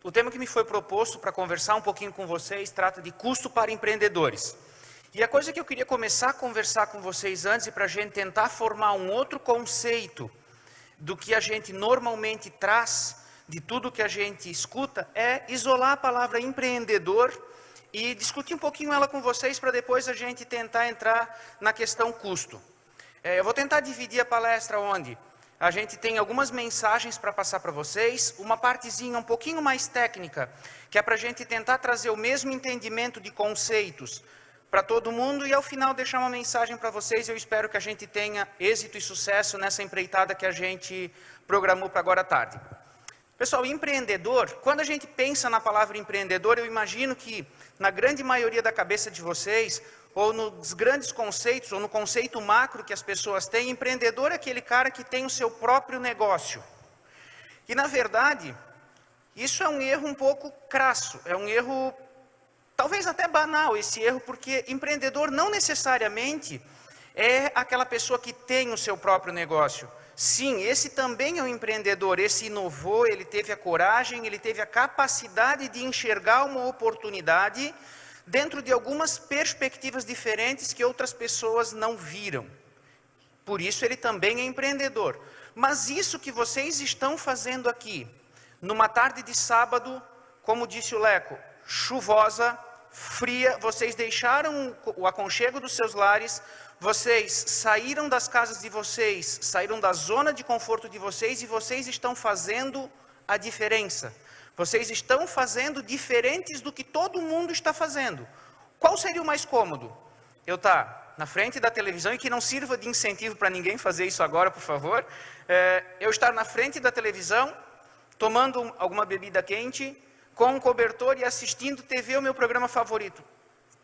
O tema que me foi proposto para conversar um pouquinho com vocês trata de custo para empreendedores. E a coisa que eu queria começar a conversar com vocês antes, e para a gente tentar formar um outro conceito do que a gente normalmente traz, de tudo que a gente escuta, é isolar a palavra empreendedor e discutir um pouquinho ela com vocês para depois a gente tentar entrar na questão custo. Eu vou tentar dividir a palestra onde a gente tem algumas mensagens para passar para vocês, uma partezinha um pouquinho mais técnica, que é para a gente tentar trazer o mesmo entendimento de conceitos para todo mundo, e ao final deixar uma mensagem para vocês. Eu espero que a gente tenha êxito e sucesso nessa empreitada que a gente programou para agora à tarde. Pessoal, empreendedor, quando a gente pensa na palavra empreendedor, eu imagino que na grande maioria da cabeça de vocês, ou nos grandes conceitos, ou no conceito macro que as pessoas têm, empreendedor é aquele cara que tem o seu próprio negócio. E na verdade, isso é um erro um pouco crasso, é um erro talvez até banal esse erro, porque empreendedor não necessariamente é aquela pessoa que tem o seu próprio negócio. Sim, esse também é um empreendedor, esse inovou, ele teve a coragem, ele teve a capacidade de enxergar uma oportunidade dentro de algumas perspectivas diferentes que outras pessoas não viram. Por isso ele também é empreendedor. Mas isso que vocês estão fazendo aqui, numa tarde de sábado, como disse o Leco, chuvosa, fria, vocês deixaram o aconchego dos seus lares, vocês saíram das casas de vocês, saíram da zona de conforto de vocês e vocês estão fazendo a diferença. Vocês estão fazendo diferentes do que todo mundo está fazendo. Qual seria o mais cômodo? Eu estar na frente da televisão, e que não sirva de incentivo para ninguém fazer isso agora, por favor. Eu estar na frente da televisão, tomando alguma bebida quente, com um cobertor e assistindo TV, o meu programa favorito.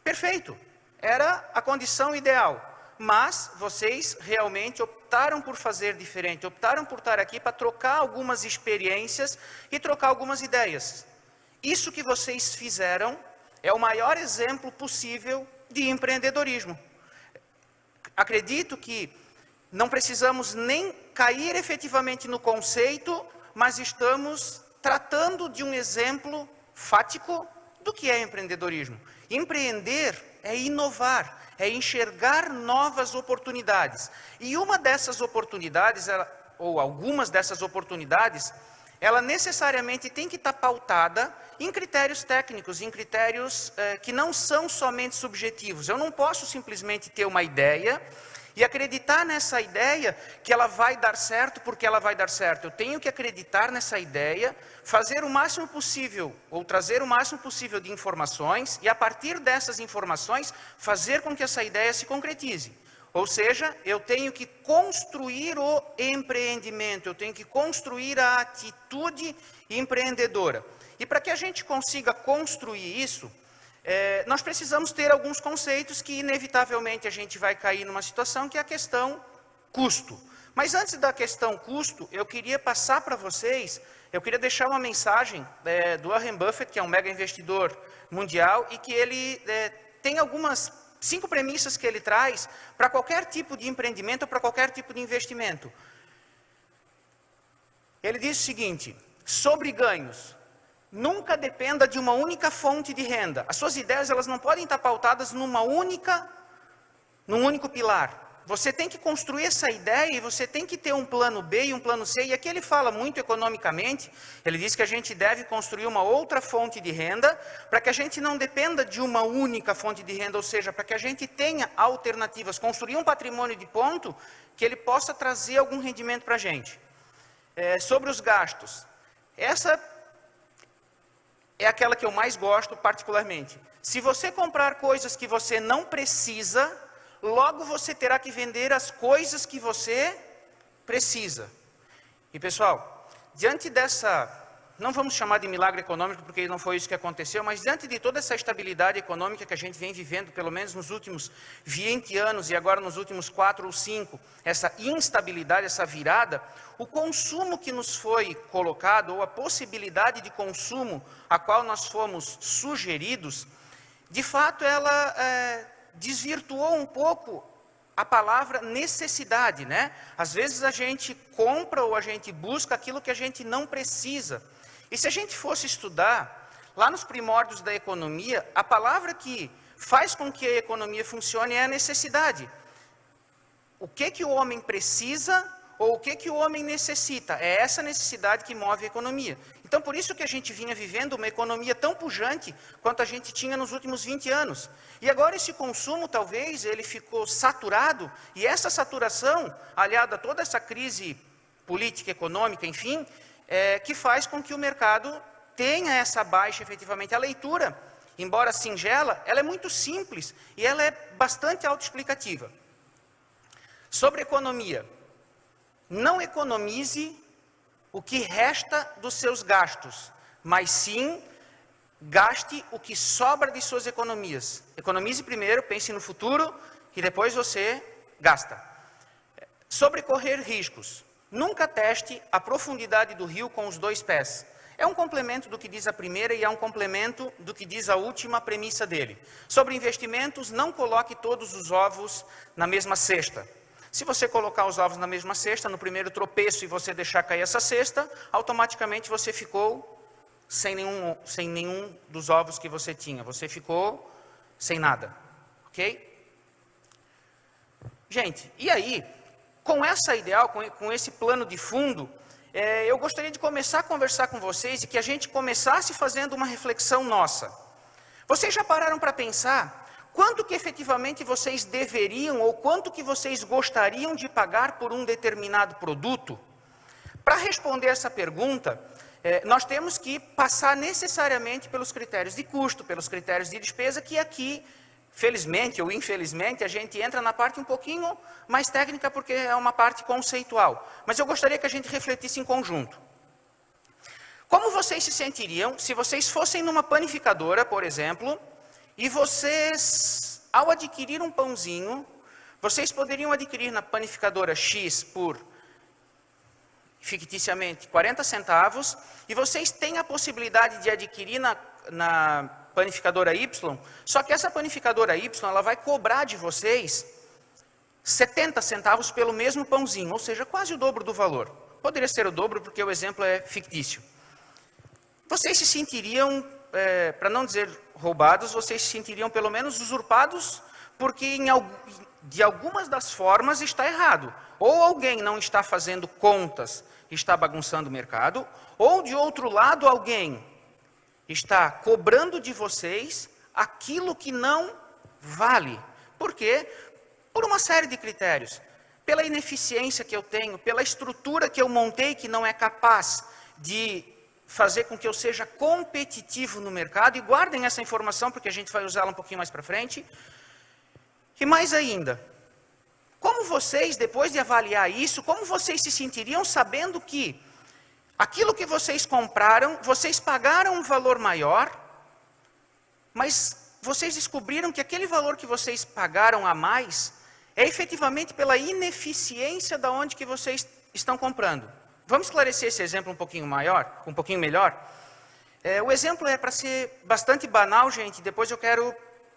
Perfeito, era a condição ideal. Mas vocês realmente optaram por fazer diferente, optaram por estar aqui para trocar algumas experiências e trocar algumas ideias. Isso que vocês fizeram é o maior exemplo possível de empreendedorismo. Acredito que não precisamos nem cair efetivamente no conceito, mas estamos tratando de um exemplo fático do que é empreendedorismo. Empreender é inovar, é enxergar novas oportunidades. E uma dessas oportunidades, ou algumas dessas oportunidades, ela necessariamente tem que estar pautada em critérios técnicos, em critérios que não são somente subjetivos. Eu não posso simplesmente ter uma ideia e acreditar nessa ideia que ela vai dar certo porque ela vai dar certo. Eu tenho que acreditar nessa ideia, fazer o máximo possível, ou trazer o máximo possível de informações, e a partir dessas informações, fazer com que essa ideia se concretize. Ou seja, eu tenho que construir o empreendimento, eu tenho que construir a atitude empreendedora. E para que a gente consiga construir isso, nós precisamos ter alguns conceitos que inevitavelmente a gente vai cair numa situação que é a questão custo. Mas antes da questão custo, eu queria passar para vocês, eu queria deixar uma mensagem do Warren Buffett, que é um mega investidor mundial, e que ele tem algumas 5 premissas que ele traz para qualquer tipo de empreendimento ou para qualquer tipo de investimento. Ele diz o seguinte: sobre ganhos, nunca dependa de uma única fonte de renda. As suas ideias, elas não podem estar pautadas num único pilar. Você tem que construir essa ideia e você tem que ter um plano B e um plano C. E aqui ele fala muito economicamente. Ele diz que a gente deve construir uma outra fonte de renda para que a gente não dependa de uma única fonte de renda, ou seja, para que a gente tenha alternativas, construir um patrimônio de ponto que ele possa trazer algum rendimento para a gente. Sobre os gastos, essa é aquela que eu mais gosto particularmente. Se você comprar coisas que você não precisa, logo você terá que vender as coisas que você precisa. E pessoal, diante dessa, não vamos chamar de milagre econômico, porque não foi isso que aconteceu, mas diante de toda essa estabilidade econômica que a gente vem vivendo, pelo menos nos últimos 20 anos e agora nos últimos 4 ou 5, essa instabilidade, essa virada, o consumo que nos foi colocado, ou a possibilidade de consumo a qual nós fomos sugeridos, de fato ela desvirtuou um pouco a palavra necessidade, né? Às vezes a gente compra ou a gente busca aquilo que a gente não precisa. E se a gente fosse estudar, lá nos primórdios da economia, a palavra que faz com que a economia funcione é a necessidade. O que o homem precisa ou o que o homem necessita? É essa necessidade que move a economia. Então, por isso que a gente vinha vivendo uma economia tão pujante quanto a gente tinha nos últimos 20 anos. E agora esse consumo, talvez, ele ficou saturado, e essa saturação, aliada a toda essa crise política, econômica, enfim, que faz com que o mercado tenha essa baixa, efetivamente. A leitura, embora singela, ela é muito simples e ela é bastante autoexplicativa. Sobre economia, não economize o que resta dos seus gastos, mas sim gaste o que sobra de suas economias. Economize primeiro, pense no futuro, e depois você gasta. Sobre correr riscos, nunca teste a profundidade do rio com os 2 pés. É um complemento do que diz a primeira e é um complemento do que diz a última premissa dele. Sobre investimentos, não coloque todos os ovos na mesma cesta. Se você colocar os ovos na mesma cesta, no primeiro tropeço e você deixar cair essa cesta, automaticamente você ficou sem nenhum dos ovos que você tinha. Você ficou sem nada. Ok? Gente, e aí, com essa ideal, com esse plano de fundo, eu gostaria de começar a conversar com vocês e que a gente começasse fazendo uma reflexão nossa. Vocês já pararam para pensar quanto que efetivamente vocês deveriam ou quanto que vocês gostariam de pagar por um determinado produto? Para responder essa pergunta, nós temos que passar necessariamente pelos critérios de custo, pelos critérios de despesa, que aqui, felizmente ou infelizmente, a gente entra na parte um pouquinho mais técnica, porque é uma parte conceitual. Mas eu gostaria que a gente refletisse em conjunto. Como vocês se sentiriam se vocês fossem numa panificadora, por exemplo, e vocês, ao adquirir um pãozinho, vocês poderiam adquirir na panificadora X por, ficticiamente, 40 centavos, e vocês têm a possibilidade de adquirir na panificadora Y, só que essa panificadora Y, ela vai cobrar de vocês 70 centavos pelo mesmo pãozinho, ou seja, quase o dobro do valor. Poderia ser o dobro, porque o exemplo é fictício. Vocês se sentiriam, para não dizer roubados, vocês se sentiriam pelo menos usurpados, porque de algumas das formas está errado. Ou alguém não está fazendo contas, está bagunçando o mercado, ou de outro lado alguém está cobrando de vocês aquilo que não vale. Por quê? Por uma série de critérios. Pela ineficiência que eu tenho, pela estrutura que eu montei que não é capaz de fazer com que eu seja competitivo no mercado, e guardem essa informação porque a gente vai usá-la um pouquinho mais para frente. E mais ainda, como vocês, depois de avaliar isso, como vocês se sentiriam sabendo que aquilo que vocês compraram, vocês pagaram um valor maior, mas vocês descobriram que aquele valor que vocês pagaram a mais é efetivamente pela ineficiência da onde que vocês estão comprando. Vamos esclarecer esse exemplo um pouquinho melhor? O exemplo é para ser bastante banal, gente, depois eu quero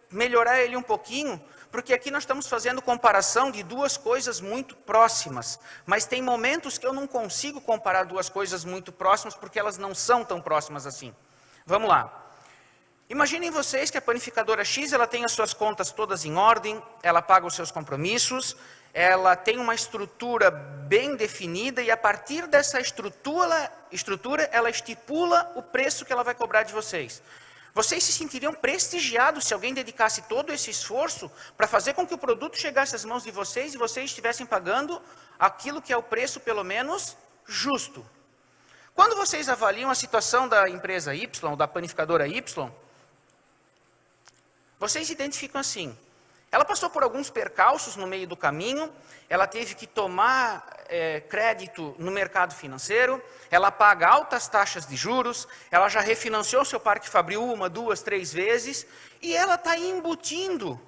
melhorar ele um pouquinho, porque aqui nós estamos fazendo comparação de duas coisas muito próximas, mas tem momentos que eu não consigo comparar duas coisas muito próximas, porque elas não são tão próximas assim. Vamos lá. Imaginem vocês que a panificadora X, ela tem as suas contas todas em ordem, ela paga os seus compromissos, ela tem uma estrutura bem definida e a partir dessa estrutura, ela estipula o preço que ela vai cobrar de vocês. Vocês se sentiriam prestigiados se alguém dedicasse todo esse esforço para fazer com que o produto chegasse às mãos de vocês e vocês estivessem pagando aquilo que é o preço, pelo menos, justo. Quando vocês avaliam a situação da empresa Y, da panificadora Y, vocês identificam assim: ela passou por alguns percalços no meio do caminho, ela teve que tomar crédito no mercado financeiro, ela paga altas taxas de juros, ela já refinanciou seu parque fabril 1, 2, 3 vezes, e ela está embutindo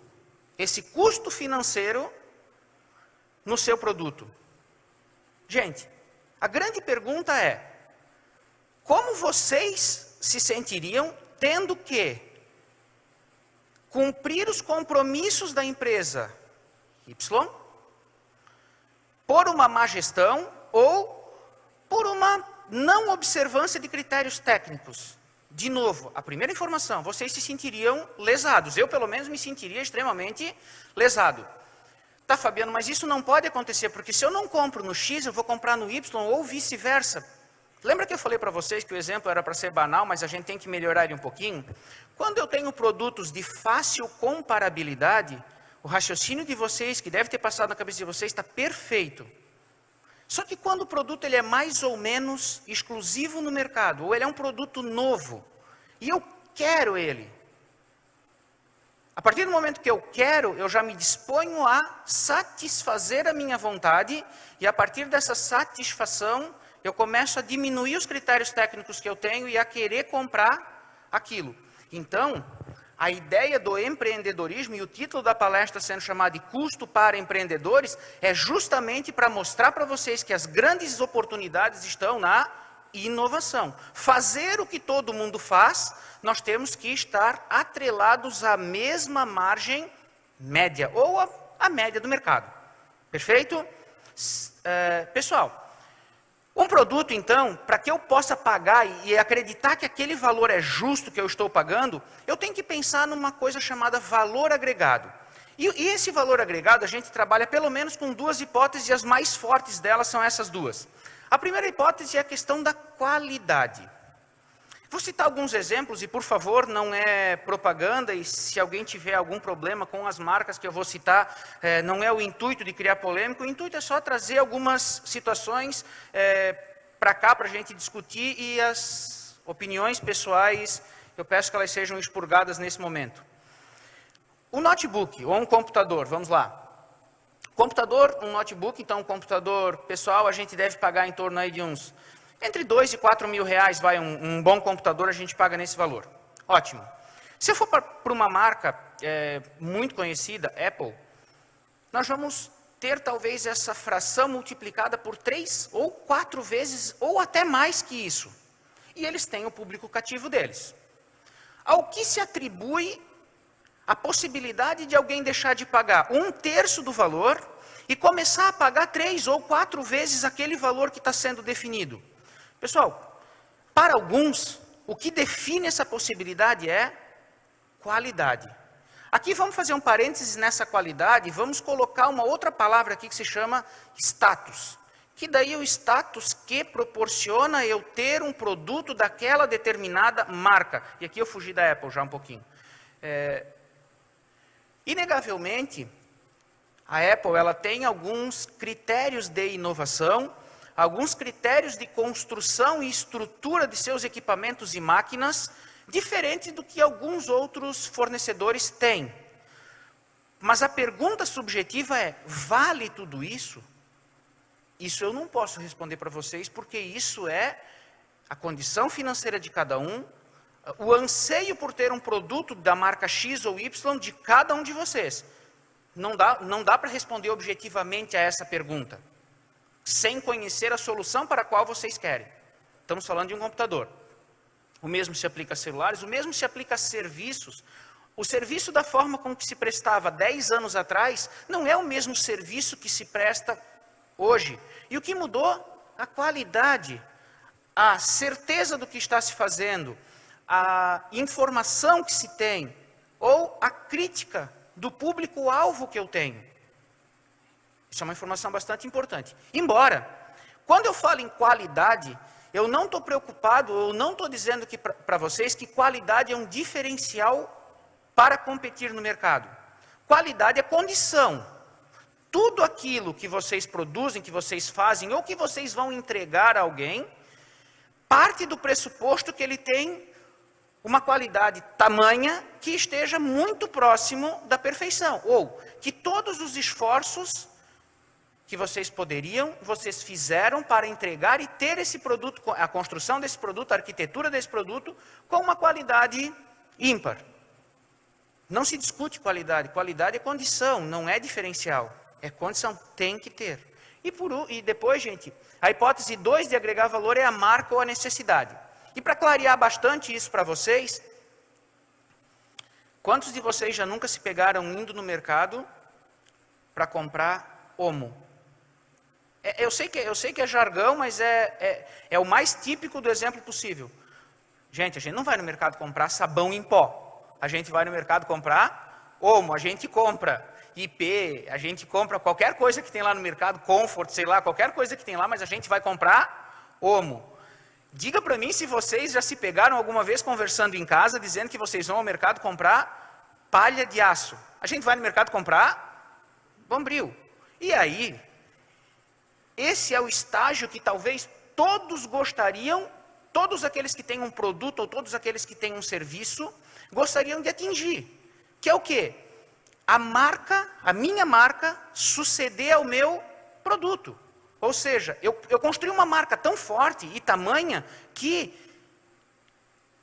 esse custo financeiro no seu produto. Gente, a grande pergunta é: como vocês se sentiriam tendo que cumprir os compromissos da empresa Y por uma má gestão ou por uma não observância de critérios técnicos, de novo, a primeira informação, vocês se sentiriam lesados. Eu, pelo menos, me sentiria extremamente lesado. Tá, Fabiano, mas isso não pode acontecer, porque se eu não compro no X, eu vou comprar no Y, ou vice-versa. Lembra que eu falei para vocês que o exemplo era para ser banal, mas a gente tem que melhorar ele um pouquinho? Quando eu tenho produtos de fácil comparabilidade, o raciocínio de vocês, que deve ter passado na cabeça de vocês, está perfeito. Só que quando o produto ele é mais ou menos exclusivo no mercado, ou ele é um produto novo, e eu quero ele, a partir do momento que eu quero, eu já me disponho a satisfazer a minha vontade, e a partir dessa satisfação, eu começo a diminuir os critérios técnicos que eu tenho e a querer comprar aquilo. Então, a ideia do empreendedorismo, e o título da palestra sendo chamado de Custo para Empreendedores, é justamente para mostrar para vocês que as grandes oportunidades estão na inovação. Fazer o que todo mundo faz, nós temos que estar atrelados à mesma margem média, ou a média do mercado. Perfeito? Pessoal, um produto, então, para que eu possa pagar e acreditar que aquele valor é justo que eu estou pagando, eu tenho que pensar numa coisa chamada valor agregado. E esse valor agregado, a gente trabalha pelo menos com duas hipóteses, e as mais fortes delas são essas duas. A primeira hipótese é a questão da qualidade. Vou citar alguns exemplos, e por favor, não é propaganda, e se alguém tiver algum problema com as marcas que eu vou citar, não é o intuito de criar polêmica, o intuito é só trazer algumas situações para cá, para a gente discutir, e as opiniões pessoais, eu peço que elas sejam expurgadas nesse momento. Um notebook, ou um computador, vamos lá. Computador, um notebook, então um computador pessoal, a gente deve pagar em torno aí de uns... Entre 2 e 4 mil reais, vai um bom computador, a gente paga nesse valor. Ótimo. Se eu for para uma marca muito conhecida, Apple, nós vamos ter talvez essa fração multiplicada por 3 ou 4 vezes, ou até mais que isso. E eles têm o público cativo deles. Ao que se atribui a possibilidade de alguém deixar de pagar 1/3 do valor e começar a pagar 3 ou 4 vezes aquele valor que está sendo definido? Pessoal, para alguns, o que define essa possibilidade é qualidade. Aqui vamos fazer um parênteses nessa qualidade, vamos colocar uma outra palavra aqui que se chama status. Que daí é o status que proporciona eu ter um produto daquela determinada marca. E aqui eu fugi da Apple já um pouquinho. Inegavelmente, a Apple ela tem alguns critérios de inovação, alguns critérios de construção e estrutura de seus equipamentos e máquinas, diferentes do que alguns outros fornecedores têm. Mas a pergunta subjetiva é, vale tudo isso? Isso eu não posso responder para vocês, porque isso é a condição financeira de cada um, o anseio por ter um produto da marca X ou Y de cada um de vocês. Não dá para responder objetivamente a essa pergunta, sem conhecer a solução para a qual vocês querem. Estamos falando de um computador. O mesmo se aplica a celulares, o mesmo se aplica a serviços. O serviço da forma como que se prestava 10 anos atrás, não é o mesmo serviço que se presta hoje. E o que mudou? A qualidade, a certeza do que está se fazendo, a informação que se tem, ou a crítica do público-alvo que eu tenho. Isso é uma informação bastante importante. Embora, quando eu falo em qualidade, eu não estou preocupado, eu não estou dizendo para vocês que qualidade é um diferencial para competir no mercado. Qualidade é condição. Tudo aquilo que vocês produzem, que vocês fazem, ou que vocês vão entregar a alguém, parte do pressuposto que ele tem uma qualidade tamanha que esteja muito próximo da perfeição. Ou que todos os esforços que vocês fizeram para entregar e ter esse produto, a construção desse produto, a arquitetura desse produto, com uma qualidade ímpar. Não se discute qualidade. Qualidade é condição, não é diferencial. É condição, tem que ter. E depois, gente, a hipótese 2 de agregar valor é a marca ou a necessidade. E para clarear bastante isso para vocês, quantos de vocês já nunca se pegaram indo no mercado para comprar Omo? Eu sei que é jargão, mas é o mais típico do exemplo possível. Gente, a gente não vai no mercado comprar sabão em pó. A gente vai no mercado comprar Omo, a gente compra IP, a gente compra qualquer coisa que tem lá no mercado, Comfort, sei lá, qualquer coisa que tem lá, mas a gente vai comprar Omo. Diga para mim se vocês já se pegaram alguma vez conversando em casa, dizendo que vocês vão ao mercado comprar palha de aço. A gente vai no mercado comprar Bombril. E aí, esse é o estágio que talvez todos gostariam, todos aqueles que têm um produto ou todos aqueles que têm um serviço, gostariam de atingir. Que é o quê? A marca, a minha marca, suceder ao meu produto. Ou seja, eu construí uma marca tão forte e tamanha que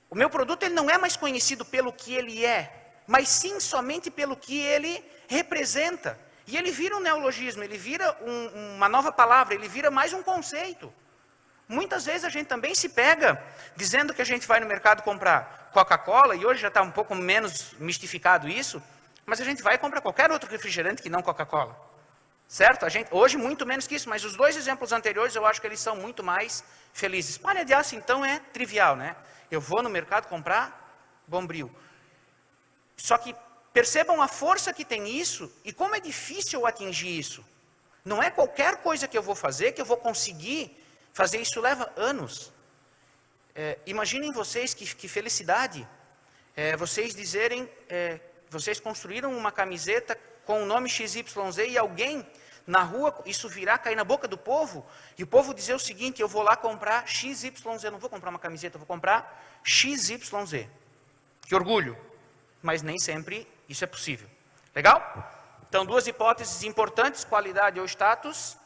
o meu produto ele não é mais conhecido pelo que ele é, mas sim somente pelo que ele representa. E ele vira um neologismo, ele vira uma nova palavra, ele vira mais um conceito. Muitas vezes a gente também se pega dizendo que a gente vai no mercado comprar Coca-Cola, e hoje já está um pouco menos mistificado isso, mas a gente vai comprar qualquer outro refrigerante que não Coca-Cola. Certo? Hoje muito menos que isso, mas os dois exemplos anteriores eu acho que eles são muito mais felizes. Palha de aço então é trivial, né? Eu vou no mercado comprar Bombril. Só que percebam a força que tem isso e como é difícil eu atingir isso. Não é qualquer coisa que eu vou fazer que eu vou conseguir fazer, isso leva anos. Imaginem vocês que felicidade vocês dizerem, vocês construíram uma camiseta com o nome XYZ e alguém na rua, isso virá, cair na boca do povo, e o povo dizer o seguinte: eu vou lá comprar XYZ, eu não vou comprar uma camiseta, eu vou comprar XYZ. Que orgulho! Mas nem sempre isso é possível. Legal? Então, duas hipóteses importantes, qualidade ou status.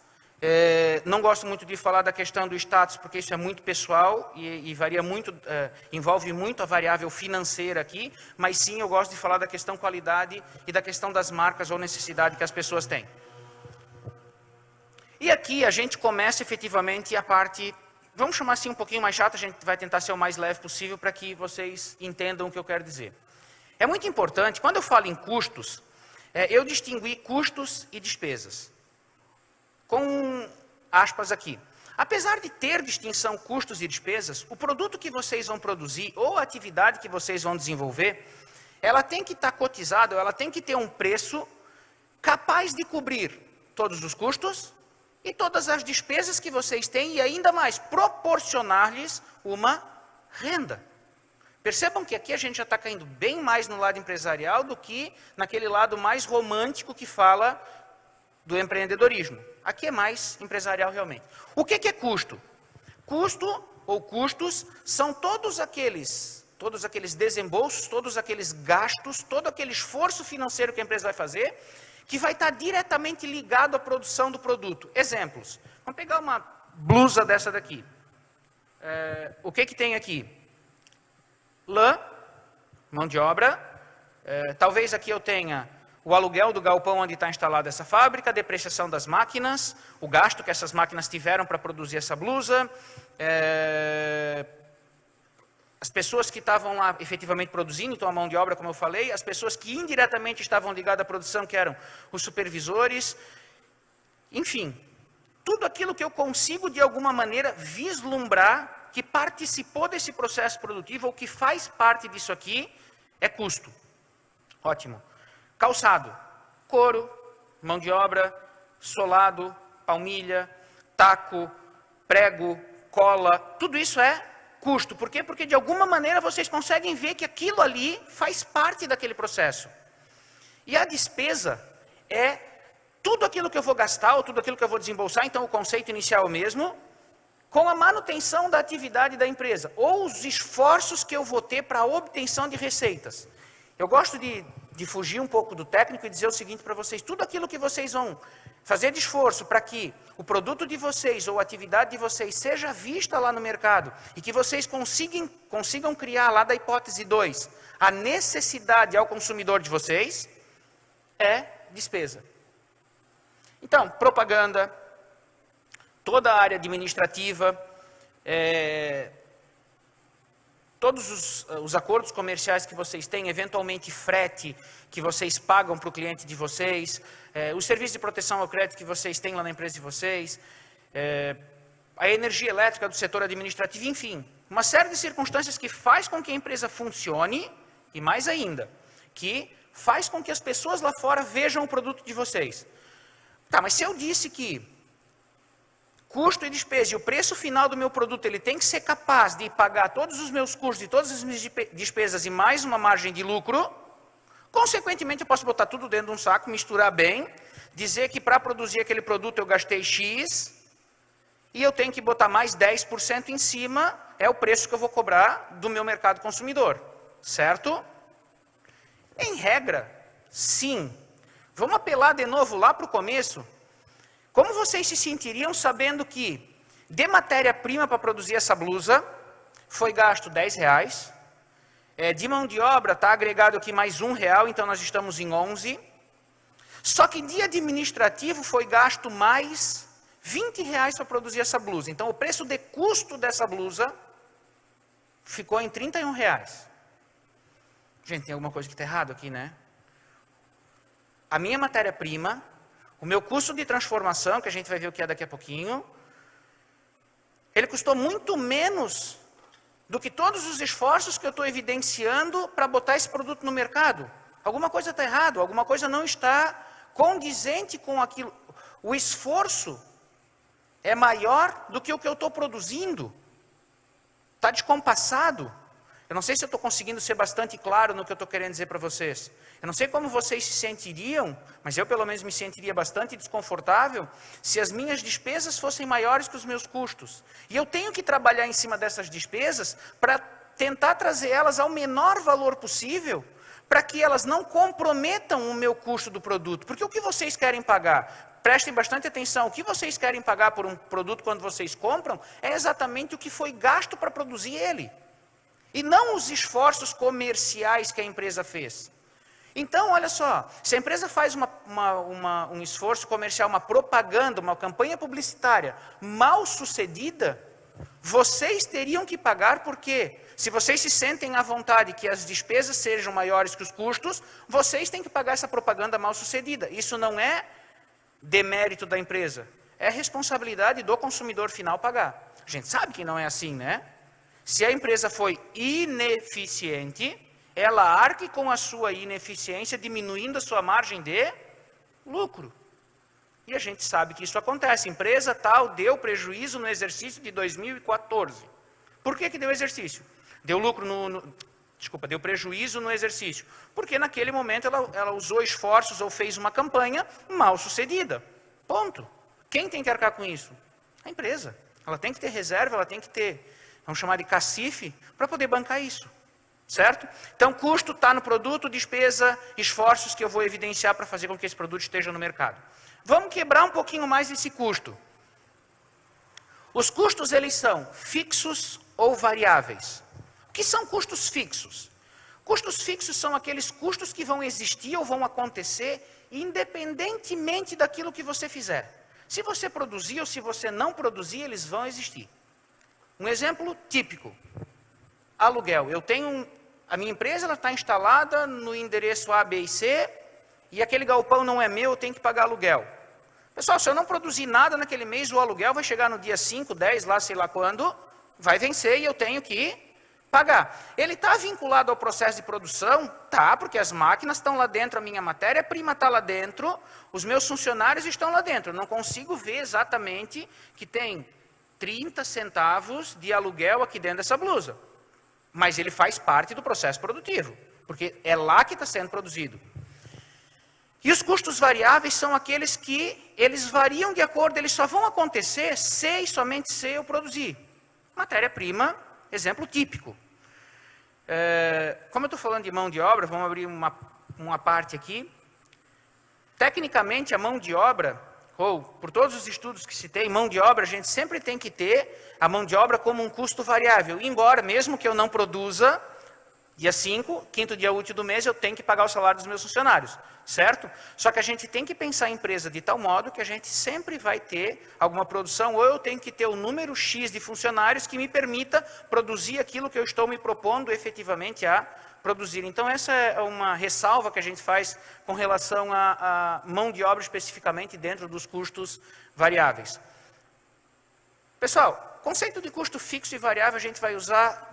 Não gosto muito de falar da questão do status, porque isso é muito pessoal e varia muito, envolve muito a variável financeira aqui, mas sim eu gosto de falar da questão qualidade e da questão das marcas ou necessidade que as pessoas têm. E aqui a gente começa efetivamente a parte, vamos chamar assim um pouquinho mais chata, a gente vai tentar ser o mais leve possível para que vocês entendam o que eu quero dizer. É muito importante, quando eu falo em custos, eu distingui custos e despesas. Com aspas aqui. Apesar de ter distinção custos e despesas, o produto que vocês vão produzir ou a atividade que vocês vão desenvolver, ela tem que estar cotizada, ela tem que ter um preço capaz de cobrir todos os custos e todas as despesas que vocês têm e ainda mais proporcionar-lhes uma renda. Percebam que aqui a gente já está caindo bem mais no lado empresarial do que naquele lado mais romântico que fala do empreendedorismo. Aqui é mais empresarial realmente. O que é custo? Custo ou custos são todos aqueles desembolsos, todos aqueles gastos, todo aquele esforço financeiro que a empresa vai fazer, que vai estar diretamente ligado à produção do produto. Exemplos. Vamos pegar uma blusa dessa daqui. O que tem aqui? Lã, mão de obra. Talvez aqui eu tenha o aluguel do galpão onde está instalada essa fábrica, a depreciação das máquinas, o gasto que essas máquinas tiveram para produzir essa blusa, as pessoas que estavam lá efetivamente produzindo, então a mão de obra, como eu falei, as pessoas que indiretamente estavam ligadas à produção, que eram os supervisores, enfim, tudo aquilo que eu consigo de alguma maneira vislumbrar que participou desse processo produtivo ou que faz parte disso aqui é custo. Ótimo. Calçado, couro, mão de obra, solado, palmilha, taco, prego, cola, tudo isso é custo. Por quê? Porque de alguma maneira vocês conseguem ver que aquilo ali faz parte daquele processo. E a despesa é tudo aquilo que eu vou gastar ou tudo aquilo que eu vou desembolsar, então o conceito inicial é o mesmo, com a manutenção da atividade da empresa, ou os esforços que eu vou ter para a obtenção de receitas. Eu gosto de fugir um pouco do técnico e dizer o seguinte para vocês: tudo aquilo que vocês vão fazer de esforço para que o produto de vocês ou a atividade de vocês seja vista lá no mercado e que vocês consigam criar lá da hipótese 2 a necessidade ao consumidor de vocês, é despesa. Então, propaganda, toda a área administrativa, todos os acordos comerciais que vocês têm, eventualmente frete que vocês pagam para o cliente de vocês, os serviços de proteção ao crédito que vocês têm lá na empresa de vocês, a energia elétrica do setor administrativo, enfim, uma série de circunstâncias que faz com que a empresa funcione, e mais ainda, que faz com que as pessoas lá fora vejam o produto de vocês. Tá, mas se eu disse que custo e despesa e o preço final do meu produto, ele tem que ser capaz de pagar todos os meus custos e todas as minhas despesas e mais uma margem de lucro, consequentemente eu posso botar tudo dentro de um saco, misturar bem, dizer que para produzir aquele produto eu gastei X, e eu tenho que botar mais 10% em cima, é o preço que eu vou cobrar do meu mercado consumidor, certo? Em regra, sim. Vamos apelar de novo lá para o começo. Como vocês se sentiriam sabendo que de matéria-prima para produzir essa blusa foi gasto R$10, de mão de obra está agregado aqui mais R$1, então nós estamos em 11. Só que de administrativo foi gasto mais R$20 para produzir essa blusa. Então o preço de custo dessa blusa ficou em R$31. Gente, tem alguma coisa que está errado aqui, né? A minha matéria-prima, o meu custo de transformação, que a gente vai ver o que é daqui a pouquinho, ele custou muito menos do que todos os esforços que eu estou evidenciando para botar esse produto no mercado. Alguma coisa está errado, alguma coisa não está condizente com aquilo. O esforço é maior do que o que eu estou produzindo. Está descompassado. Eu não sei se eu estou conseguindo ser bastante claro no que eu estou querendo dizer para vocês. Eu não sei como vocês se sentiriam, mas eu pelo menos me sentiria bastante desconfortável se as minhas despesas fossem maiores que os meus custos. E eu tenho que trabalhar em cima dessas despesas para tentar trazer elas ao menor valor possível, para que elas não comprometam o meu custo do produto. Porque o que vocês querem pagar? Prestem bastante atenção, o que vocês querem pagar por um produto quando vocês compram é exatamente o que foi gasto para produzir ele. E não os esforços comerciais que a empresa fez. Então, olha só, se a empresa faz um esforço comercial, uma propaganda, uma campanha publicitária mal sucedida, vocês teriam que pagar porque, se vocês se sentem à vontade que as despesas sejam maiores que os custos, vocês têm que pagar essa propaganda mal sucedida. Isso não é demérito da empresa, é responsabilidade do consumidor final pagar. A gente sabe que não é assim, né? Se a empresa foi ineficiente, ela arque com a sua ineficiência, diminuindo a sua margem de lucro. E a gente sabe que isso acontece. Empresa tal deu prejuízo no exercício de 2014. Por que deu exercício? Deu lucro deu prejuízo no exercício. Porque naquele momento ela usou esforços ou fez uma campanha mal sucedida. Ponto. Quem tem que arcar com isso? A empresa. Ela tem que ter reserva, ela tem que ter, vamos chamar de cacife, para poder bancar isso. Certo? Então, custo está no produto, despesa, esforços que eu vou evidenciar para fazer com que esse produto esteja no mercado. Vamos quebrar um pouquinho mais esse custo. Os custos, eles são fixos ou variáveis. O que são custos fixos? Custos fixos são aqueles custos que vão existir ou vão acontecer independentemente daquilo que você fizer. Se você produzir ou se você não produzir, eles vão existir. Um exemplo típico. Aluguel. A minha empresa está instalada no endereço A, B e C, e aquele galpão não é meu, eu tenho que pagar aluguel. Pessoal, se eu não produzir nada naquele mês, o aluguel vai chegar no dia 5, 10, lá sei lá quando, vai vencer e eu tenho que pagar. Ele está vinculado ao processo de produção? Tá, porque as máquinas estão lá dentro, a minha matéria-prima está lá dentro, os meus funcionários estão lá dentro. Eu não consigo ver exatamente que tem 30 centavos de aluguel aqui dentro dessa blusa. Mas ele faz parte do processo produtivo, porque é lá que está sendo produzido. E os custos variáveis são aqueles que eles variam de acordo, eles só vão acontecer se e somente se eu produzir. Matéria-prima, exemplo típico. Como eu estou falando de mão de obra, vamos abrir uma parte aqui. Tecnicamente, a mão de obra, ou por todos os estudos que citei, mão de obra, a gente sempre tem que ter a mão de obra como um custo variável. Embora, mesmo que eu não produza, dia 5, quinto dia útil do mês, eu tenho que pagar o salário dos meus funcionários, certo? Só que a gente tem que pensar a empresa de tal modo que a gente sempre vai ter alguma produção, ou eu tenho que ter o número X de funcionários que me permita produzir aquilo que eu estou me propondo efetivamente a produzir. Então, essa é uma ressalva que a gente faz com relação à mão de obra especificamente dentro dos custos variáveis. Pessoal, conceito de custo fixo e variável a gente vai usar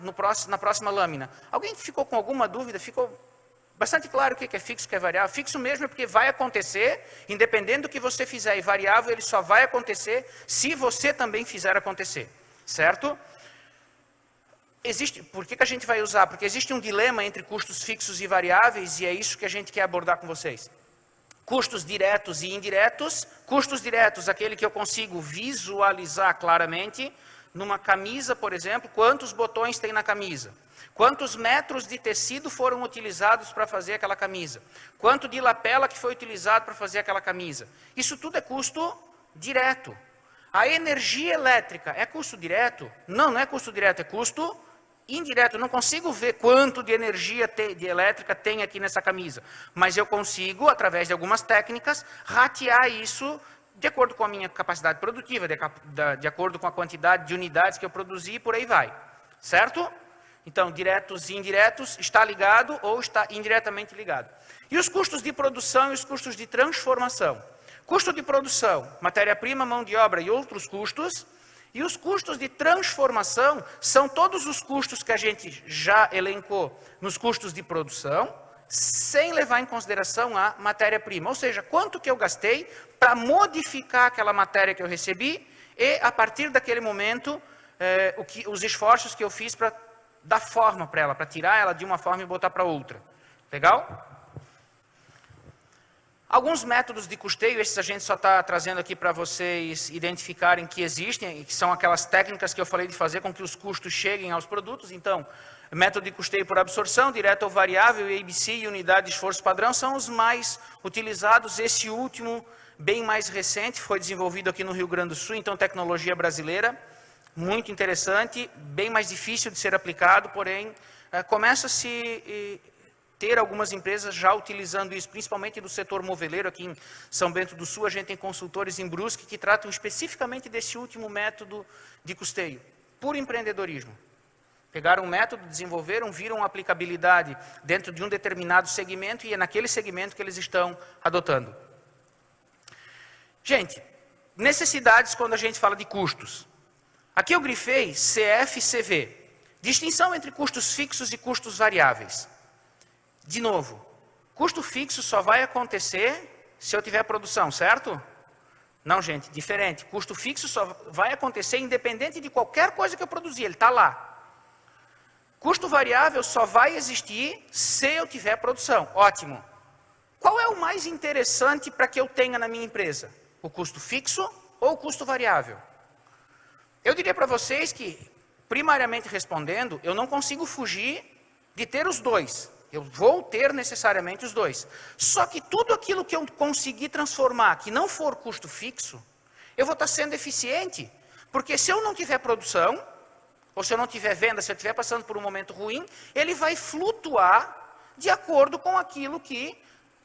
na próxima lâmina. Alguém ficou com alguma dúvida? Ficou bastante claro o que é fixo e o que é variável? Fixo mesmo é porque vai acontecer, independente do que você fizer. E variável, ele só vai acontecer se você também fizer acontecer. Certo? Por que a gente vai usar? Porque existe um dilema entre custos fixos e variáveis, e é isso que a gente quer abordar com vocês. Custos diretos e indiretos. Custos diretos, aquele que eu consigo visualizar claramente. Numa camisa, por exemplo, quantos botões tem na camisa? Quantos metros de tecido foram utilizados para fazer aquela camisa? Quanto de lapela que foi utilizado para fazer aquela camisa? Isso tudo é custo direto. A energia elétrica é custo direto? Não, não é custo direto, é custo indireto. Eu não consigo ver quanto de energia elétrica tem aqui nessa camisa, mas eu consigo, através de algumas técnicas, ratear isso de acordo com a minha capacidade produtiva, de acordo com a quantidade de unidades que eu produzi, e por aí vai. Certo? Então, diretos e indiretos, está ligado ou está indiretamente ligado. E os custos de produção e os custos de transformação? Custo de produção, matéria-prima, mão de obra e outros custos. E os custos de transformação são todos os custos que a gente já elencou nos custos de produção, sem levar em consideração a matéria-prima. Ou seja, quanto que eu gastei para modificar aquela matéria que eu recebi e, a partir daquele momento, os esforços que eu fiz para dar forma para ela, para tirar ela de uma forma e botar para outra. Legal? Alguns métodos de custeio, esses a gente só está trazendo aqui para vocês identificarem que existem, e que são aquelas técnicas que eu falei de fazer com que os custos cheguem aos produtos. Então, método de custeio por absorção, direto ou variável, ABC e unidade de esforço padrão são os mais utilizados. Esse último, bem mais recente, foi desenvolvido aqui no Rio Grande do Sul, então tecnologia brasileira, muito interessante, bem mais difícil de ser aplicado, porém, começa-se ter algumas empresas já utilizando isso, principalmente do setor moveleiro. Aqui em São Bento do Sul, a gente tem consultores em Brusque que tratam especificamente desse último método de custeio, por empreendedorismo. Pegaram um método, desenvolveram, viram aplicabilidade dentro de um determinado segmento e é naquele segmento que eles estão adotando. Gente, necessidades quando a gente fala de custos. Aqui eu grifei CF e CV. Distinção entre custos fixos e custos variáveis. De novo, custo fixo só vai acontecer se eu tiver produção, certo? Não, gente, diferente. Custo fixo só vai acontecer independente de qualquer coisa que eu produzir, ele está lá. Custo variável só vai existir se eu tiver produção. Ótimo. Qual é o mais interessante para que eu tenha na minha empresa? O custo fixo ou o custo variável? Eu diria para vocês que, primariamente respondendo, eu não consigo fugir de ter os dois. Eu vou ter necessariamente os dois. Só que tudo aquilo que eu conseguir transformar, que não for custo fixo, eu vou estar sendo eficiente. Porque se eu não tiver produção, ou se eu não tiver venda, se eu estiver passando por um momento ruim, ele vai flutuar de acordo com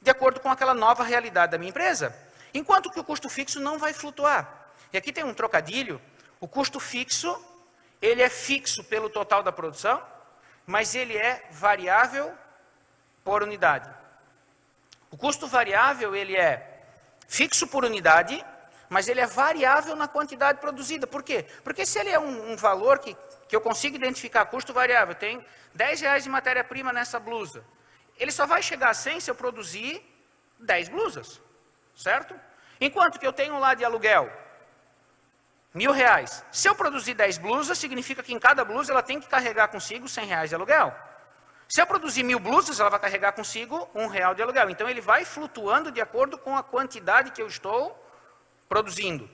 de acordo com aquela nova realidade da minha empresa. Enquanto que o custo fixo não vai flutuar. E aqui tem um trocadilho. O custo fixo, ele é fixo pelo total da produção, mas ele é variável por unidade. O custo variável, ele é fixo por unidade, mas ele é variável na quantidade produzida. Por quê? Porque se ele é um valor que eu consigo identificar, custo variável, tem R$10 de matéria-prima nessa blusa, ele só vai chegar a 100 se eu produzir 10 blusas, certo? Enquanto que eu tenho lá de aluguel R$1.000. Se eu produzir 10 blusas, significa que em cada blusa ela tem que carregar consigo R$100 de aluguel. Se eu produzir 1.000 blusas, ela vai carregar consigo R$1 de aluguel. Então, ele vai flutuando de acordo com a quantidade que eu estou produzindo.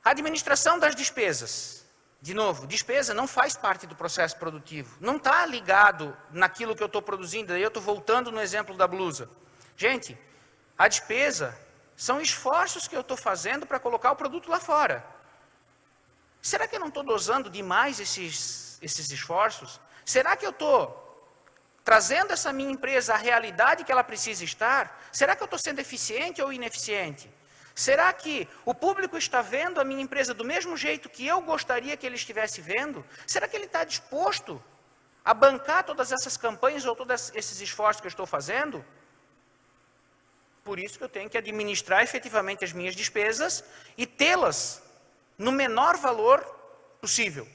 A administração das despesas. De novo, despesa não faz parte do processo produtivo. Não está ligado naquilo que eu estou produzindo. Aí eu estou voltando no exemplo da blusa. Gente, a despesa são esforços que eu estou fazendo para colocar o produto lá fora. Será que eu não estou dosando demais esses esforços? Será que eu estou trazendo essa minha empresa à realidade que ela precisa estar? Será que eu estou sendo eficiente ou ineficiente? Será que o público está vendo a minha empresa do mesmo jeito que eu gostaria que ele estivesse vendo? Será que ele está disposto a bancar todas essas campanhas ou todos esses esforços que eu estou fazendo? Por isso que eu tenho que administrar efetivamente as minhas despesas e tê-las no menor valor possível.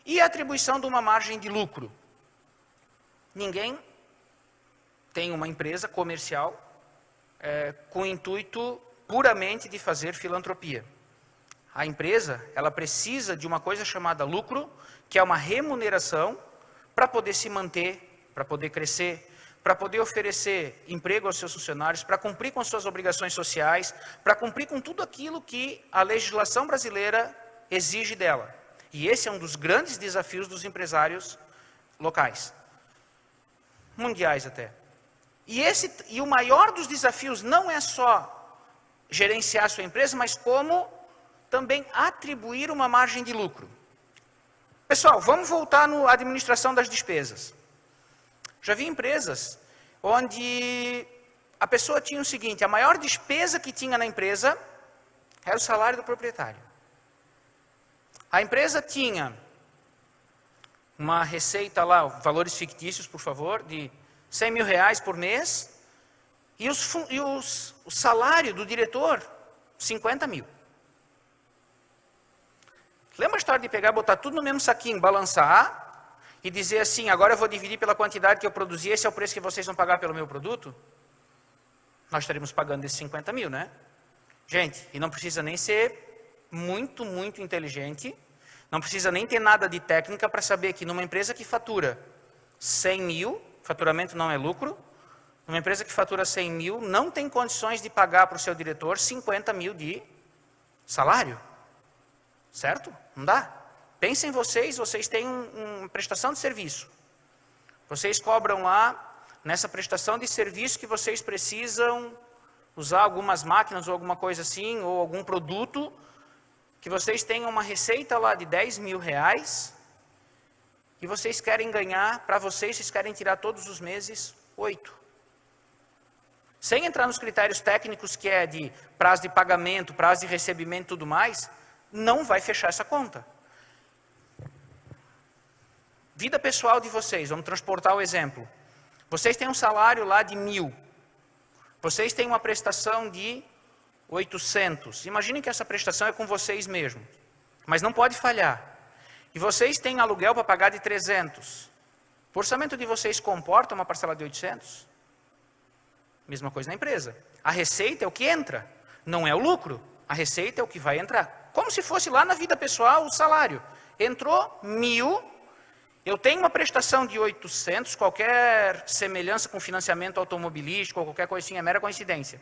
E a atribuição de uma margem de lucro. Ninguém tem uma empresa comercial com o intuito puramente de fazer filantropia. A empresa, ela precisa de uma coisa chamada lucro, que é uma remuneração para poder se manter, para poder crescer, para poder oferecer emprego aos seus funcionários, para cumprir com suas obrigações sociais, para cumprir com tudo aquilo que a legislação brasileira exige dela. E esse é um dos grandes desafios dos empresários locais, mundiais até. E o maior dos desafios não é só gerenciar a sua empresa, mas como também atribuir uma margem de lucro. Pessoal, vamos voltar na administração das despesas. Já vi empresas onde a pessoa tinha o seguinte: a maior despesa que tinha na empresa era o salário do proprietário. A empresa tinha uma receita lá, valores fictícios, por favor, de 100 mil reais por mês, e o salário do diretor, 50 mil. Lembra a história de pegar, botar tudo no mesmo saquinho, balançar, e dizer assim: agora eu vou dividir pela quantidade que eu produzi, esse é o preço que vocês vão pagar pelo meu produto? Nós estaríamos pagando esses 50 mil, né? Gente, e não precisa nem ser muito inteligente, não precisa nem ter nada de técnica para saber que numa empresa que fatura 100 mil, faturamento não é lucro, numa empresa que fatura 100 mil, não tem condições de pagar para o seu diretor 50 mil de salário. Certo? Não dá. Pensem vocês têm uma prestação de serviço. Vocês cobram lá, nessa prestação de serviço, que vocês precisam usar algumas máquinas ou alguma coisa assim, ou algum produto, que vocês tenham uma receita lá de 10 mil reais, e vocês querem ganhar, para vocês querem tirar todos os meses 8. Sem entrar nos critérios técnicos, que é de prazo de pagamento, prazo de recebimento e tudo mais, não vai fechar essa conta. Vida pessoal de vocês, vamos transportar o exemplo. Vocês têm um salário lá de 1.000. Vocês têm uma prestação de 800. Imaginem que essa prestação é com vocês mesmos, mas não pode falhar. E vocês têm aluguel para pagar de 300. O orçamento de vocês comporta uma parcela de 800? Mesma coisa na empresa. A receita é o que entra, não é o lucro. A receita é o que vai entrar. Como se fosse lá na vida pessoal o salário. Entrou 1.000, eu tenho uma prestação de 800, qualquer semelhança com financiamento automobilístico ou qualquer coisa assim é mera coincidência.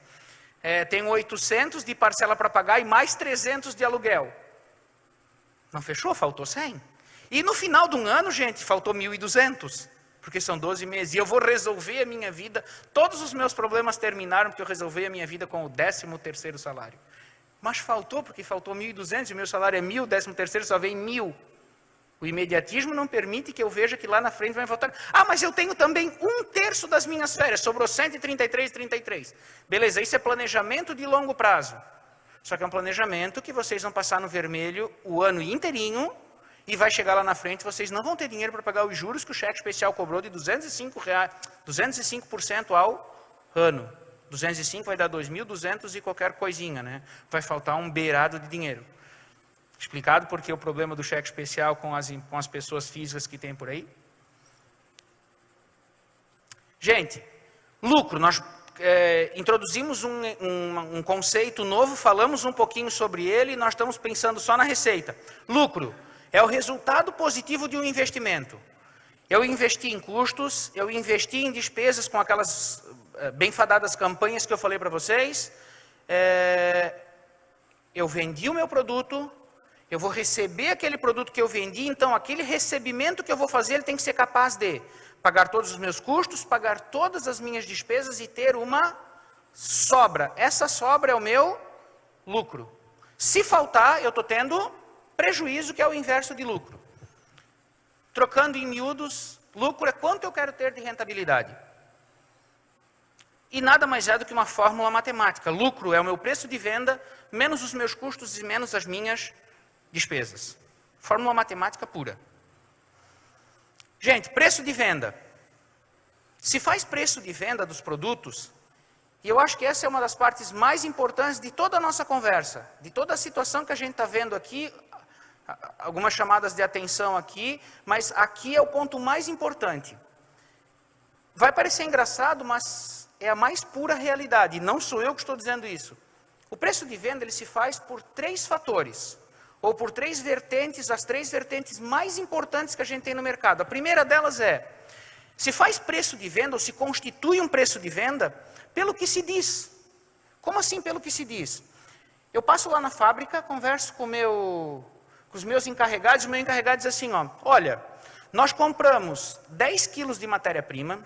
Tenho 800 de parcela para pagar e mais 300 de aluguel. Não fechou? Faltou 100. E no final de um ano, gente, faltou 1.200. Porque são 12 meses. E eu vou resolver a minha vida. Todos os meus problemas terminaram porque eu resolvi a minha vida com o 13º salário. Mas faltou, porque faltou 1.200 e o meu salário é 1.000, o 13º só vem 1.000. O imediatismo não permite que eu veja que lá na frente vai voltar. Ah, mas eu tenho também 1/3 das minhas férias, sobrou 133,33. Beleza, isso é planejamento de longo prazo. Só que é um planejamento que vocês vão passar no vermelho o ano inteirinho e vai chegar lá na frente e vocês não vão ter dinheiro para pagar os juros que o cheque especial cobrou de R$ 205% ao ano. 205 vai dar 2.200 e qualquer coisinha, né? Vai faltar um beirado de dinheiro. Explicado porque o problema do cheque especial com as pessoas físicas que tem por aí? Gente, lucro, nós introduzimos um conceito novo, falamos um pouquinho sobre ele e nós estamos pensando só na receita. Lucro é o resultado positivo de um investimento. Eu investi em custos, eu investi em despesas com aquelas bem fadadas campanhas que eu falei para vocês, eu vendi o meu produto, eu vou receber aquele produto que eu vendi, então aquele recebimento que eu vou fazer, ele tem que ser capaz de pagar todos os meus custos, pagar todas as minhas despesas e ter uma sobra. Essa sobra é o meu lucro. Se faltar, eu estou tendo prejuízo, que é o inverso de lucro. Trocando em miúdos, lucro é quanto eu quero ter de rentabilidade. E nada mais é do que uma fórmula matemática. Lucro é o meu preço de venda, menos os meus custos e menos as minhas despesas. Fórmula matemática pura. Gente, preço de venda. Se faz preço de venda dos produtos, E eu acho que essa é uma das partes mais importantes de toda a nossa conversa, de toda a situação que a gente está vendo aqui, algumas chamadas de atenção aqui, mas aqui é o ponto mais importante. Vai parecer engraçado, mas é a mais pura realidade, e não sou eu que estou dizendo isso. O preço de venda ele se faz por 3 fatores, ou por 3 vertentes, as 3 vertentes mais importantes que a gente tem no mercado. A primeira delas é, se faz preço de venda, ou se constitui um preço de venda, pelo que se diz. Como assim pelo que se diz? Eu passo lá na fábrica, converso com os meus encarregados, e o meu encarregado diz assim, ó, olha, nós compramos 10 quilos de matéria-prima,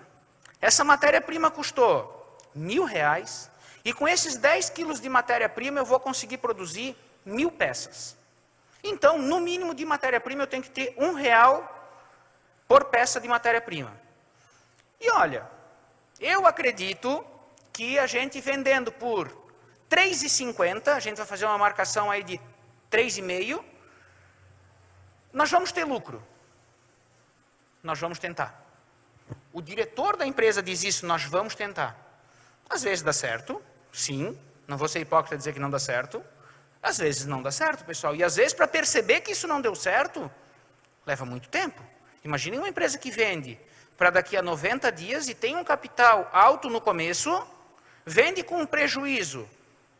essa matéria-prima custou R$1.000, e com esses 10 quilos de matéria-prima eu vou conseguir produzir 1.000 peças. Então, no mínimo de matéria-prima eu tenho que ter R$1 por peça de matéria-prima. E olha, eu acredito que a gente vendendo por R$3,50, a gente vai fazer uma marcação aí de 3,5, nós vamos ter lucro. Nós vamos tentar. O diretor da empresa diz isso, nós vamos tentar. Às vezes dá certo, sim, não vou ser hipócrita dizer que não dá certo. Às vezes não dá certo, pessoal. E às vezes para perceber que isso não deu certo, leva muito tempo. Imagine uma empresa que vende para daqui a 90 dias e tem um capital alto no começo, vende com um prejuízo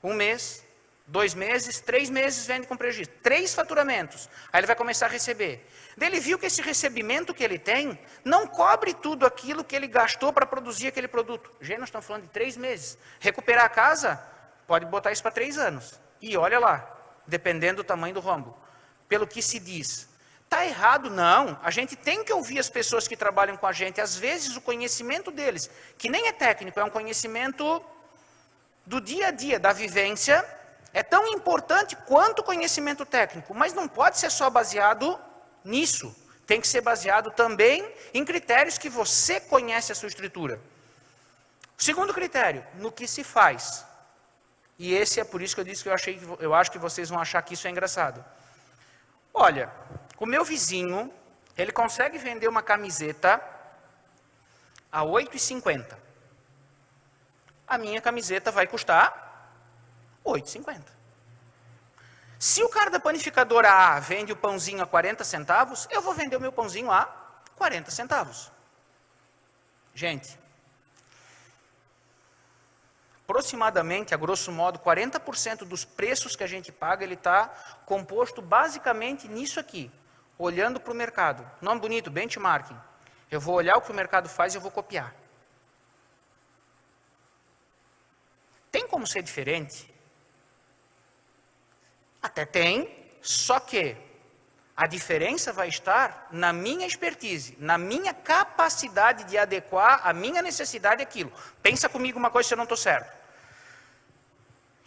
1 mês, 2 meses, 3 meses vende com prejuízo. 3 faturamentos. Aí ele vai começar a receber. Daí ele viu que esse recebimento que ele tem não cobre tudo aquilo que ele gastou para produzir aquele produto. Gente, nós estamos falando de 3 meses. Recuperar a casa, pode botar isso para 3 anos. E olha lá, dependendo do tamanho do rombo. Pelo que se diz. Está errado? Não. A gente tem que ouvir as pessoas que trabalham com a gente. Às vezes o conhecimento deles, que nem é técnico, é um conhecimento do dia a dia, da vivência, é tão importante quanto o conhecimento técnico, mas não pode ser só baseado nisso. Tem que ser baseado também em critérios que você conhece a sua estrutura. O segundo critério, no que se faz. E esse é por isso que eu disse que eu acho que vocês vão achar que isso é engraçado. Olha, o meu vizinho, ele consegue vender uma camiseta a R$8,50. A minha camiseta vai custar R$8,50. Se o cara da panificadora A vende o pãozinho a 40 centavos, eu vou vender o meu pãozinho a 40 centavos. Gente, aproximadamente, a grosso modo, 40% dos preços que a gente paga, ele está composto basicamente nisso aqui, olhando para o mercado. Nome bonito, benchmarking. Eu vou olhar o que o mercado faz e eu vou copiar. Tem como ser diferente? Até tem, só que a diferença vai estar na minha expertise, na minha capacidade de adequar a minha necessidade àquilo. Pensa comigo uma coisa se eu não estou certo.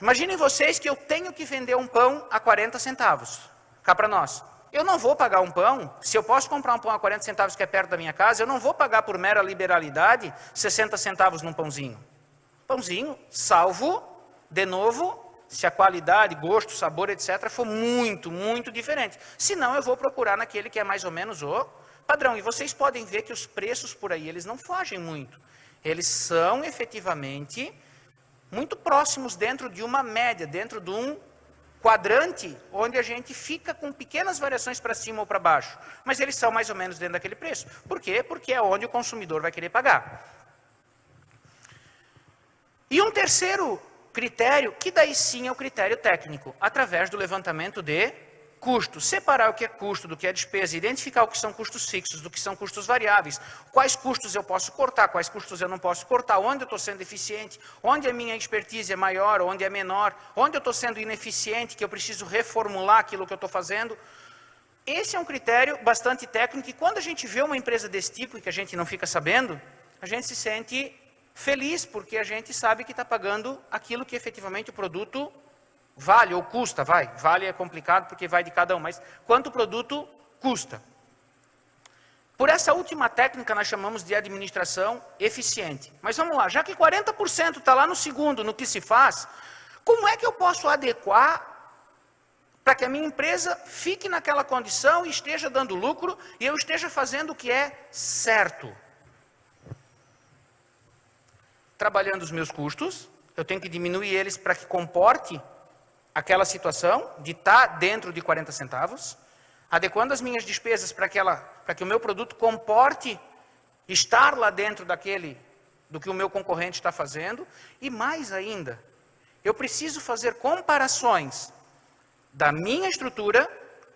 Imaginem vocês que eu tenho que vender um pão a 40 centavos. Cá para nós. Eu não vou pagar um pão, se eu posso comprar um pão a 40 centavos que é perto da minha casa, eu não vou pagar por mera liberalidade 60 centavos num pãozinho. Pãozinho, salvo, de novo, se a qualidade, gosto, sabor, etc. for muito, muito diferente. Senão eu vou procurar naquele que é mais ou menos o padrão. E vocês podem ver que os preços por aí, eles não fogem muito. Eles são efetivamente muito próximos dentro de uma média, dentro de um quadrante, onde a gente fica com pequenas variações para cima ou para baixo. Mas eles são mais ou menos dentro daquele preço. Por quê? Porque é onde o consumidor vai querer pagar. E um terceiro critério, que daí sim é o critério técnico, através do levantamento de custos. Separar o que é custo do que é despesa, identificar o que são custos fixos, do que são custos variáveis, quais custos eu posso cortar, quais custos eu não posso cortar, onde eu estou sendo eficiente, onde a minha expertise é maior, onde é menor, onde eu estou sendo ineficiente, que eu preciso reformular aquilo que eu estou fazendo. Esse é um critério bastante técnico e quando a gente vê uma empresa desse tipo e que a gente não fica sabendo, a gente se sente feliz, porque a gente sabe que está pagando aquilo que efetivamente o produto vale, ou custa, vale é complicado porque vai de cada um, mas quanto o produto custa. Por essa última técnica nós chamamos de administração eficiente. Mas vamos lá, já que 40% está lá no segundo, no que se faz, como é que eu posso adequar para que a minha empresa fique naquela condição e esteja dando lucro e eu esteja fazendo o que é certo? Trabalhando os meus custos, eu tenho que diminuir eles para que comporte aquela situação de estar dentro de 40 centavos, adequando as minhas despesas para que o meu produto comporte estar lá dentro do que o meu concorrente está fazendo, e mais ainda, eu preciso fazer comparações da minha estrutura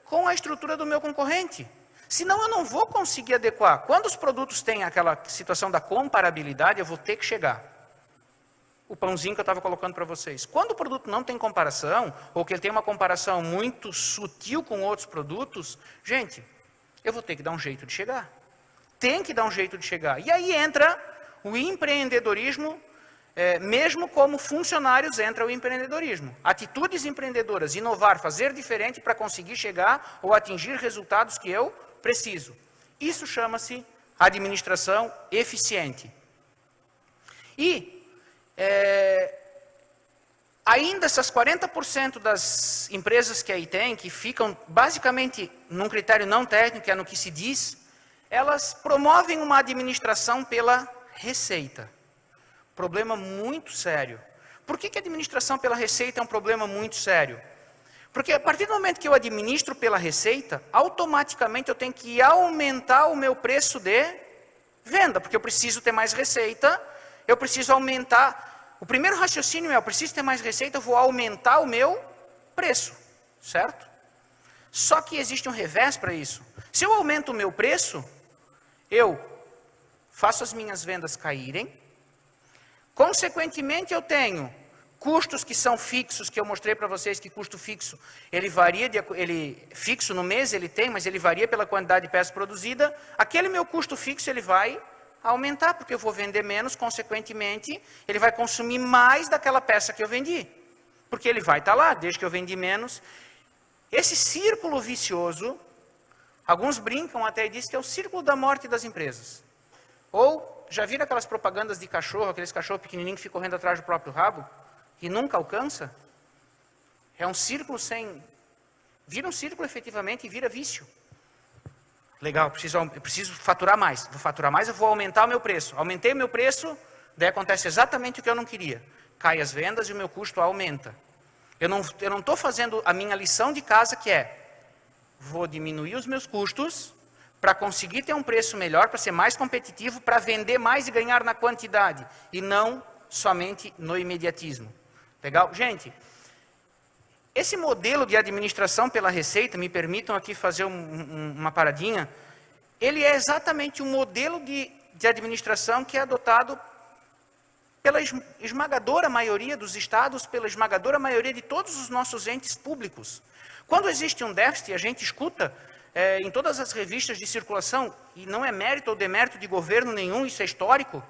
com a estrutura do meu concorrente. Senão eu não vou conseguir adequar. Quando os produtos têm aquela situação da comparabilidade, eu vou ter que chegar. O pãozinho que eu estava colocando para vocês. Quando o produto não tem comparação, ou que ele tem uma comparação muito sutil com outros produtos, gente, eu vou ter que dar um jeito de chegar. Tem que dar um jeito de chegar. E aí entra o empreendedorismo, mesmo como funcionários entra o empreendedorismo. Atitudes empreendedoras, inovar, fazer diferente para conseguir chegar ou atingir resultados que eu preciso. Isso chama-se administração eficiente. E ainda essas 40% das empresas que aí tem, que ficam basicamente num critério não técnico, que é no que se diz, elas promovem uma administração pela receita. Problema muito sério. Por que a administração pela receita é um problema muito sério? Porque a partir do momento que eu administro pela receita, automaticamente eu tenho que aumentar o meu preço de venda, porque eu preciso ter mais receita, eu preciso aumentar. O primeiro raciocínio é, eu preciso ter mais receita, eu vou aumentar o meu preço, certo? Só que existe um revés para isso. Se eu aumento o meu preço, eu faço as minhas vendas caírem, consequentemente eu tenho custos que são fixos, que eu mostrei para vocês que custo fixo, ele varia, fixo no mês ele tem, mas ele varia pela quantidade de peças produzida, aquele meu custo fixo ele vai aumentar, porque eu vou vender menos, consequentemente, ele vai consumir mais daquela peça que eu vendi, porque ele vai estar lá, desde que eu vendi menos. Esse círculo vicioso, alguns brincam até e dizem que é o círculo da morte das empresas. Ou, já viram aquelas propagandas de cachorro, aqueles cachorros pequenininhos que ficam correndo atrás do próprio rabo, e nunca alcança? É um círculo vira um círculo efetivamente e vira vício. Legal, eu preciso faturar mais. Vou faturar mais, eu vou aumentar o meu preço. Aumentei o meu preço, daí acontece exatamente o que eu não queria. Cai as vendas e o meu custo aumenta. Eu não estou fazendo a minha lição de casa, que é, vou diminuir os meus custos para conseguir ter um preço melhor, para ser mais competitivo, para vender mais e ganhar na quantidade, e não somente no imediatismo. Legal? Gente, esse modelo de administração pela receita, me permitam aqui fazer uma paradinha, ele é exatamente o modelo de administração que é adotado pela esmagadora maioria dos estados, pela esmagadora maioria de todos os nossos entes públicos. Quando existe um déficit, a gente escuta em todas as revistas de circulação, e não é mérito ou demérito de governo nenhum, isso é histórico.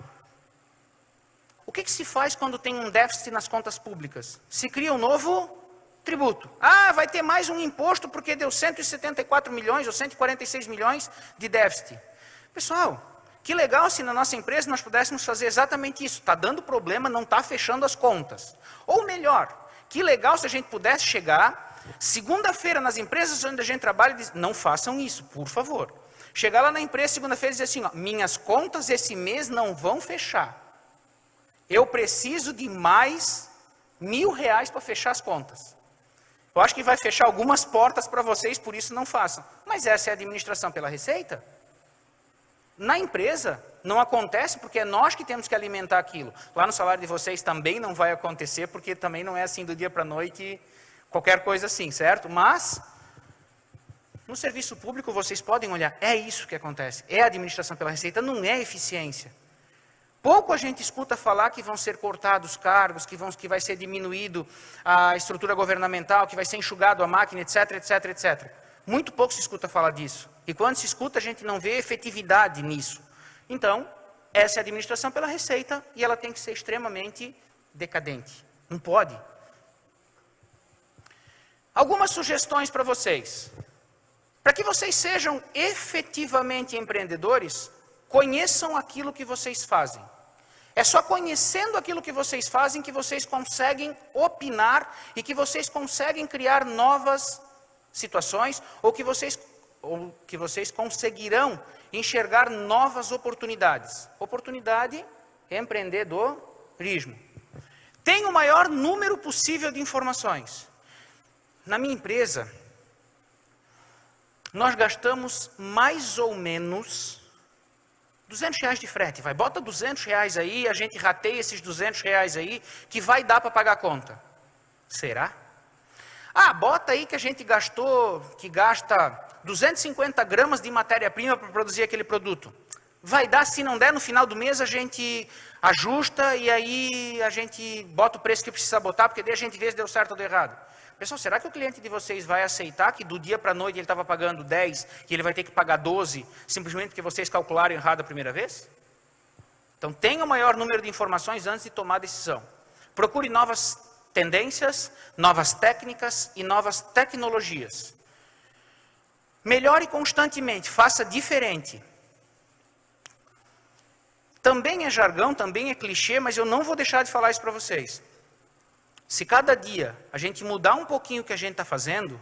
O que se faz quando tem um déficit nas contas públicas? Se cria um novo tributo. Ah, vai ter mais um imposto porque deu 174 milhões ou 146 milhões de déficit. Pessoal, que legal se na nossa empresa nós pudéssemos fazer exatamente isso. Está dando problema, não está fechando as contas. Ou melhor, que legal se a gente pudesse chegar, segunda-feira nas empresas onde a gente trabalha, e dizer, não façam isso, por favor. Chegar lá na empresa segunda-feira e dizer assim, ó, minhas contas esse mês não vão fechar. Eu preciso de mais R$1.000 para fechar as contas. Eu acho que vai fechar algumas portas para vocês, por isso não façam. Mas essa é a administração pela receita. Na empresa, não acontece porque é nós que temos que alimentar aquilo. Lá no salário de vocês também não vai acontecer, porque também não é assim do dia para a noite, qualquer coisa assim, certo? Mas, no serviço público, vocês podem olhar, é isso que acontece. É a administração pela receita, não é eficiência. Pouco a gente escuta falar que vão ser cortados cargos, que vai ser diminuído a estrutura governamental, que vai ser enxugado a máquina, etc, etc, etc. Muito pouco se escuta falar disso. E quando se escuta, a gente não vê efetividade nisso. Então, essa é a administração pela receita e ela tem que ser extremamente decadente. Não pode. Algumas sugestões para vocês. Para que vocês sejam efetivamente empreendedores, conheçam aquilo que vocês fazem. É só conhecendo aquilo que vocês fazem que vocês conseguem opinar e que vocês conseguem criar novas situações ou que vocês conseguirão enxergar novas oportunidades. Oportunidade é empreendedorismo. Tem o maior número possível de informações. Na minha empresa, nós gastamos mais ou menos R$200 de frete. Bota R$200 aí, a gente rateia esses R$200 aí, que vai dar para pagar a conta. Será? Bota aí que a gente gasta 250 gramas de matéria-prima para produzir aquele produto. Vai dar, se não der, no final do mês a gente ajusta e aí a gente bota o preço que precisa botar, porque daí a gente vê se deu certo ou deu errado. Pessoal, será que o cliente de vocês vai aceitar que do dia para a noite ele estava pagando 10 e ele vai ter que pagar 12, simplesmente porque vocês calcularam errado a primeira vez? Então, tenha o maior número de informações antes de tomar a decisão. Procure novas tendências, novas técnicas e novas tecnologias. Melhore constantemente, faça diferente. Também é jargão, também é clichê, mas eu não vou deixar de falar isso para vocês. Se cada dia a gente mudar um pouquinho o que a gente está fazendo,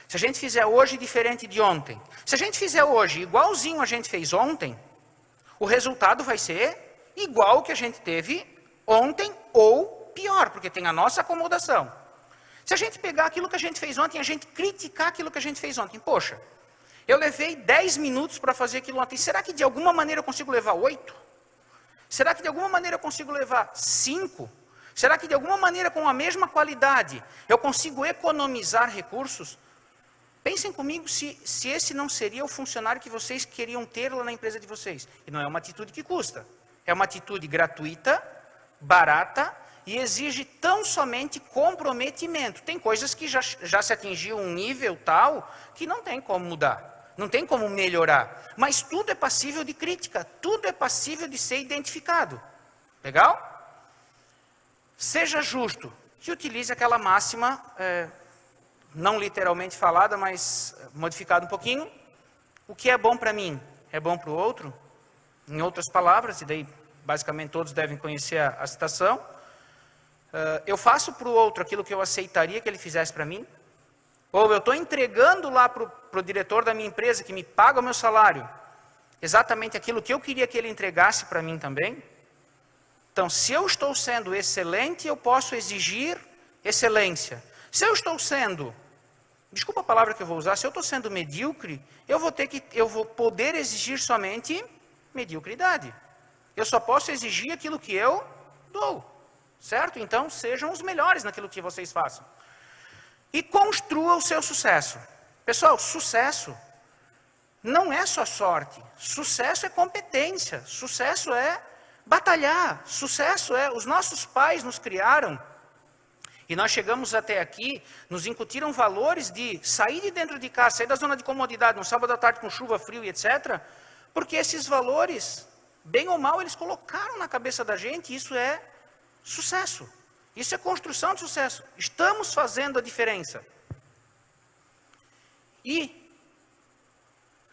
se a gente fizer hoje diferente de ontem, se a gente fizer hoje igualzinho a gente fez ontem, o resultado vai ser igual ao que a gente teve ontem ou pior, porque tem a nossa acomodação. Se a gente pegar aquilo que a gente fez ontem e a gente criticar aquilo que a gente fez ontem, poxa, eu levei 10 minutos para fazer aquilo ontem, será que de alguma maneira eu consigo levar 8? Será que de alguma maneira eu consigo levar 5? Será que de alguma maneira, com a mesma qualidade, eu consigo economizar recursos? Pensem comigo se esse não seria o funcionário que vocês queriam ter lá na empresa de vocês. E não é uma atitude que custa. É uma atitude gratuita, barata e exige tão somente comprometimento. Tem coisas que já se atingiu um nível tal que não tem como mudar. Não tem como melhorar. Mas tudo é passível de crítica. Tudo é passível de ser identificado. Legal? Seja justo, que utilize aquela máxima, não literalmente falada, mas modificada um pouquinho. O que é bom para mim, é bom para o outro. Em outras palavras, e daí basicamente todos devem conhecer a citação. Eu faço para o outro aquilo que eu aceitaria que ele fizesse para mim. Ou eu estou entregando lá para o diretor da minha empresa, que me paga o meu salário, exatamente aquilo que eu queria que ele entregasse para mim também. Então, se eu estou sendo excelente, eu posso exigir excelência. Se eu estou sendo, desculpa a palavra que eu vou usar, se eu estou sendo medíocre, eu vou poder exigir somente mediocridade. Eu só posso exigir aquilo que eu dou, certo? Então, sejam os melhores naquilo que vocês façam. E construa o seu sucesso. Pessoal, sucesso não é só sorte. Sucesso é competência. Sucesso é batalhar. Sucesso é... Os nossos pais nos criaram e nós chegamos até aqui, nos incutiram valores de sair de dentro de casa, sair da zona de comodidade, no sábado à tarde com chuva, frio e etc. Porque esses valores, bem ou mal, eles colocaram na cabeça da gente, e isso é sucesso. Isso é construção de sucesso. Estamos fazendo a diferença. E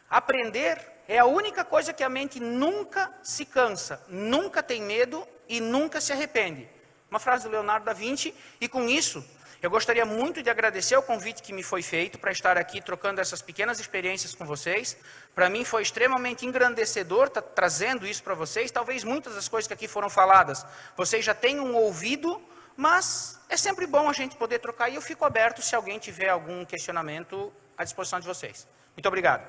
aprender é a única coisa que a mente nunca se cansa, nunca tem medo e nunca se arrepende. Uma frase do Leonardo da Vinci, e com isso, eu gostaria muito de agradecer o convite que me foi feito para estar aqui trocando essas pequenas experiências com vocês. Para mim foi extremamente engrandecedor estar trazendo isso para vocês. Talvez muitas das coisas que aqui foram faladas, vocês já tenham ouvido, mas é sempre bom a gente poder trocar e eu fico aberto se alguém tiver algum questionamento à disposição de vocês. Muito obrigado.